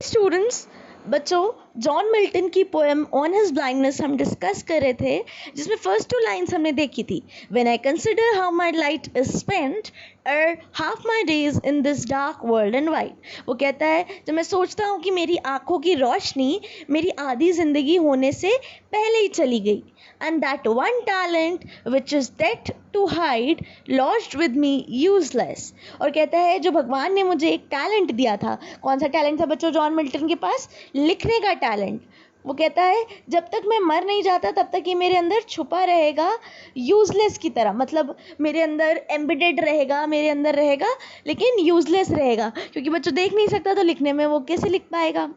Students, बच्चों, John Milton की poem on his blindness हम डिस्कस कर रहे थे, जिसमें फर्स्ट 2 लाइन्स हमने देखी थी। When I consider how my light is spent half my days in this dark world and wide. वो कहता है, जब मैं सोचता हूँ कि मेरी आंखों की रोशनी मेरी आधी जिंदगी होने से पहले ही चली गई, and that one talent which is that to hide lodged with me useless। और कहता है, जो भगवान ने मुझे एक टैलेंट दिया था। कौन सा टैलेंट था बच्चों जॉन मिल्टन के पास? लिखने का टैलेंट। वो कहता है, जब तक मैं मर नहीं जाता तब तक ये मेरे अंदर छुपा रहेगा, यूजलेस की तरह। मतलब मेरे अंदर एम्बेडेड रहेगा, मेरे अंदर रहेगा, लेकिन यूजलेस रहेगा, क्योंकि बच्चों देख नहीं सकता तो लिखने में वो कैसे लिख पाएगा।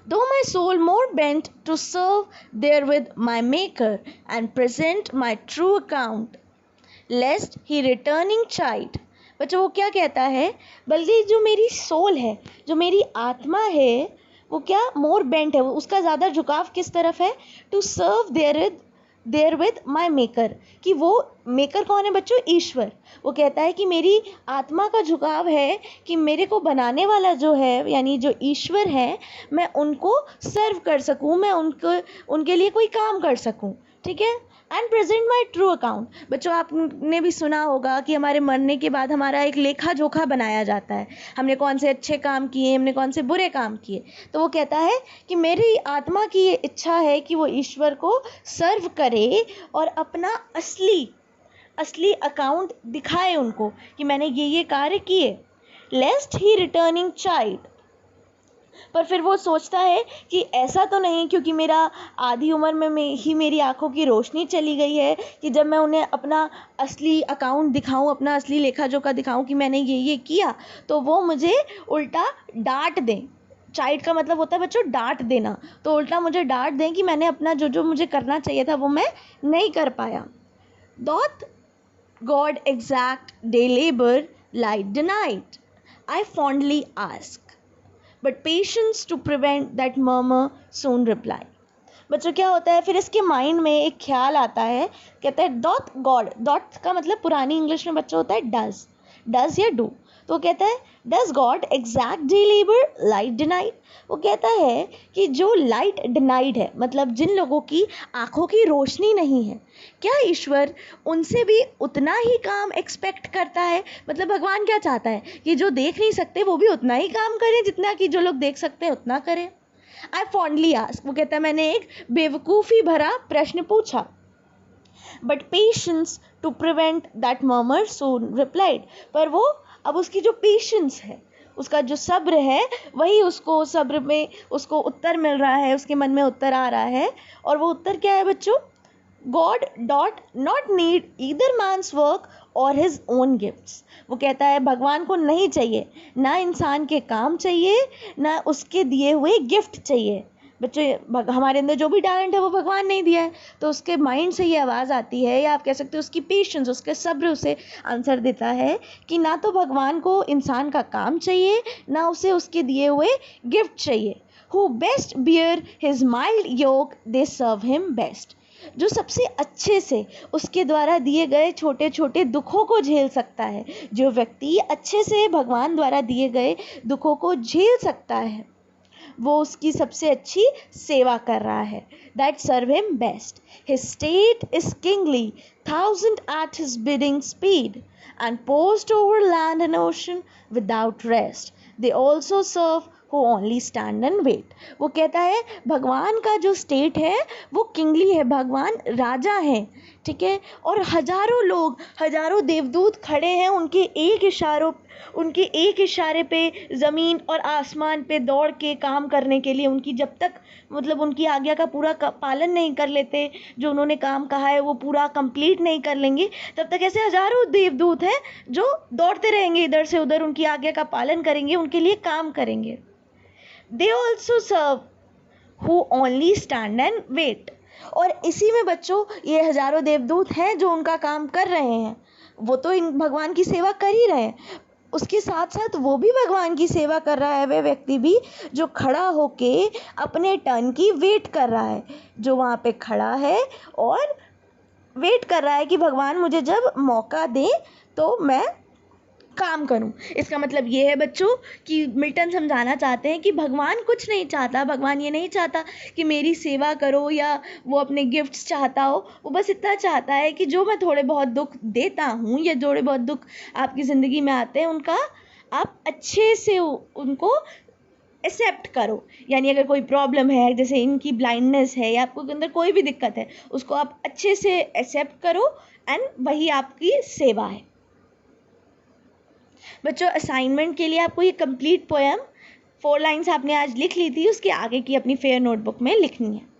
Though my soul more bent to serve there with my Maker and present my true account, lest he returning chide। बच्चों वो क्या कहता है? बल्कि जो मेरी सोल है, जो मेरी आत्मा है, वो क्या मोर बेंट है, उसका ज़्यादा झुकाव किस तरफ है? To serve there with my maker. कि वो मेकर कौन है बच्चों? ईश्वर। वो कहता है कि मेरी आत्मा का झुकाव है कि मेरे को बनाने वाला जो है, यानी जो ईश्वर है, मैं उनको सर्व कर सकूं, मैं उनके लिए कोई काम कर सकूं। ठीक है। And present my true account. बच्चों आपने भी सुना होगा कि हमारे मरने के बाद हमारा एक लेखा जोखा बनाया जाता है, हमने कौन से अच्छे काम किए, हमने कौन से बुरे काम किए। तो वो कहता है कि मेरी आत्मा की ये इच्छा है कि वो ईश्वर को सर्व करे और अपना असली अकाउंट दिखाए उनको कि मैंने ये कार्य किए। लेस्ट ही रिटर्निंग चाइल्ड। पर फिर वो सोचता है कि ऐसा तो नहीं, क्योंकि मेरा आधी उम्र में ही मेरी आंखों की रोशनी चली गई है, कि जब मैं उन्हें अपना असली अकाउंट दिखाऊं, अपना असली लेखा जोखा दिखाऊं कि मैंने ये किया, तो वो मुझे उल्टा डांट दें। चाइल्ड का मतलब होता है बच्चों डांट देना। तो उल्टा मुझे डांट दें कि मैंने अपना जो मुझे करना चाहिए था वो मैं नहीं कर पाया। Doth God exact day labor light denied? I fondly ask, but patience to prevent that murmur soon reply। बच्चों क्या होता है फिर इसके माइंड में एक ख्याल आता है, कहता है डॉट गॉड। डॉट का मतलब पुरानी इंग्लिश में बच्चों होता है डज या डू। तो कहता है, does God exact day labour light denied. वो कहता है कि जो लाइट डिनाइड है, मतलब जिन लोगों की आंखों की रोशनी नहीं है, क्या ईश्वर उनसे भी उतना ही काम एक्सपेक्ट करता है? मतलब भगवान क्या चाहता है कि जो देख नहीं सकते वो भी उतना ही काम करें जितना कि जो लोग देख सकते हैं उतना करें। I fondly ask. वो कहता है, मैंने एक बेवकूफ़ी भरा प्रश्न पूछा। But patience to prevent that murmur soon replied. पर वो अब उसकी जो पेशेंस है, उसका जो सब्र है, वही उसको सब्र में उसको उत्तर मिल रहा है, उसके मन में उत्तर आ रहा है। और वो उत्तर क्या है बच्चों? God dot not need either man's work or his own gifts। वो कहता है भगवान को नहीं चाहिए, ना इंसान के काम चाहिए, ना उसके दिए हुए गिफ्ट चाहिए। बच्चों हमारे अंदर जो भी टैलेंट है वो भगवान नहीं दिया है। तो उसके माइंड से ये आवाज़ आती है, या आप कह सकते हो उसकी पेशेंस, उसके सब्र उसे आंसर देता है कि ना तो भगवान को इंसान का काम चाहिए, ना उसे उसके दिए हुए गिफ्ट चाहिए। Who best bear his mild yoke, they serve him best। जो सबसे अच्छे से उसके द्वारा दिए गए छोटे छोटे दुखों को झेल सकता है, जो व्यक्ति अच्छे से भगवान द्वारा दिए गए दुखों को झेल सकता है, वो उसकी सबसे अच्छी सेवा कर रहा है। That serve him best. His state is kingly, thousand at his bidding speed, and post over land and ocean without rest। They also serve who only stand and wait। वो कहता है भगवान का जो स्टेट है वो किंगली है, भगवान राजा हैं, ठीक है। और हजारों लोग, हजारों देवदूत खड़े हैं उनके एक इशारे पे ज़मीन और आसमान पे दौड़ के काम करने के लिए। उनकी जब तक मतलब उनकी आज्ञा का पूरा पालन नहीं कर लेते, जो उन्होंने काम कहा है वो पूरा कंप्लीट नहीं कर लेंगे, तब तक ऐसे हजारों देवदूत हैं जो दौड़ते रहेंगे इधर से उधर, उनकी आज्ञा का पालन करेंगे, उनके लिए काम करेंगे। They also serve who only stand and wait। और इसी में बच्चों ये हजारों देवदूत हैं जो उनका काम कर रहे हैं, वो तो इन भगवान की सेवा कर ही रहे हैं, उसके साथ साथ वो भी भगवान की सेवा कर रहा है, वह व्यक्ति भी जो खड़ा होके अपने टर्न की वेट कर रहा है, जो वहाँ पे खड़ा है और वेट कर रहा है कि भगवान मुझे जब मौका दें तो मैं काम करूं। इसका मतलब ये है बच्चों कि मिल्टन समझाना चाहते हैं कि भगवान कुछ नहीं चाहता, भगवान ये नहीं चाहता कि मेरी सेवा करो या वो अपने गिफ्ट्स चाहता हो। वो बस इतना चाहता है कि जो मैं थोड़े बहुत दुख देता हूँ या थोड़े बहुत दुख आपकी ज़िंदगी में आते हैं उनका आप अच्छे से उनको एक्सेप्ट करो। यानी अगर कोई प्रॉब्लम है, जैसे इनकी ब्लाइंडनेस है या आपको अंदर कोई भी दिक्कत है, उसको आप अच्छे से एक्सेप्ट करो एंड वही आपकी सेवा है। बच्चों असाइनमेंट के लिए आपको ये कंप्लीट पोएम 4 लाइन्स आपने आज लिख ली थी, उसके आगे की अपनी फेयर नोटबुक में लिखनी है।